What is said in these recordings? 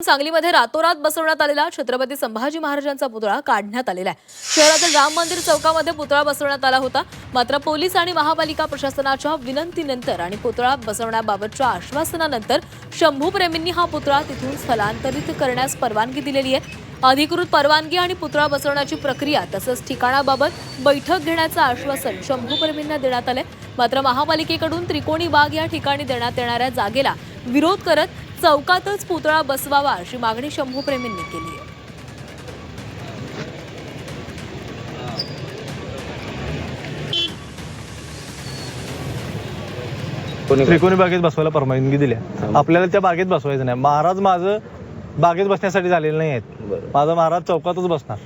सांगलीमध्ये रातोरात बसवण्यात आलेला छत्रपती संभाजी महाराजांचा पुतळा काढण्यात आलेला आहे। शहरातील राम मंदिर चौकामध्ये पुतळा बसवण्यात आला होता, मात्र पोलीस आणि महापालिका प्रशासनाच्या विनंतीनंतर आणि पुतळा बसवण्याबाबतच्या आश्वासनानंतर शंभूप्रेमींनी हा पुतळा तिथून स्थलांतरित करण्यास परवानगी दिलेली आहे। अधिकृत परवानगी आणि पुतळा बसवण्याची प्रक्रिया तसंच ठिकाणाबाबत बैठक घेण्याचं आश्वासन शंभूप्रेमींना देण्यात आले। मात्र महापालिकेकडून त्रिकोणी बाग या ठिकाणी देण्यात येणाऱ्या जागेला विरोध करत चौकातच पुतळा बसवावा अशी मागणी शंभूप्रेमींनी केली आहे। त्रिकोणी बागेत बसवायला परवानगी दिल्या, आपल्याला त्या बागेत बसवायचं नाही। महाराज माझं बागेत बसण्यासाठी झालेलं नाही आहेत, माझा महाराज चौकातच बसणार,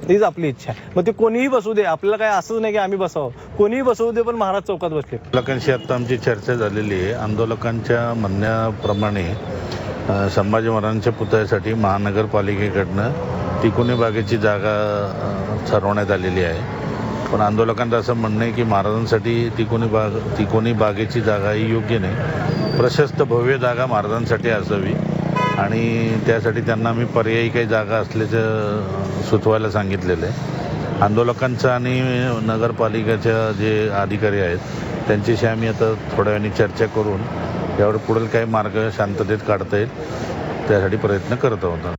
तीच आपली इच्छा आहे। मग ते कोणीही बसू दे, आपल्याला काय असंच नाही की आम्ही बसावं, कोणीही बसवू दे, पण महाराज चौकात बसले। लोकांशी आता आमची चर्चा झालेली आहे। आंदोलकांच्या म्हणण्याप्रमाणे संभाजी महाराजांच्या पुतळ्यासाठी महानगरपालिकेकडनं त्रिकोणी बागेची जागा ठरवण्यात आलेली आहे, पण आंदोलकांचं असं म्हणणं आहे की महाराजांसाठी त्रिकोणी बागेची जागा ही योग्य नाही, प्रशस्त भव्य जागा महाराजांसाठी असावी आणि त्यासाठी त्यांना आम्ही पर्यायी काही जागा असल्याचं सुचवायला सांगितलेलं आहे। आंदोलकांचं आणि नगरपालिकेच्या जे अधिकारी आहेत त्यांच्याशी आम्ही आता थोड्या वेळाने चर्चा करून यावर पुढील काही मार्ग शांततेत काढता येईल त्यासाठी प्रयत्न करत आहोत।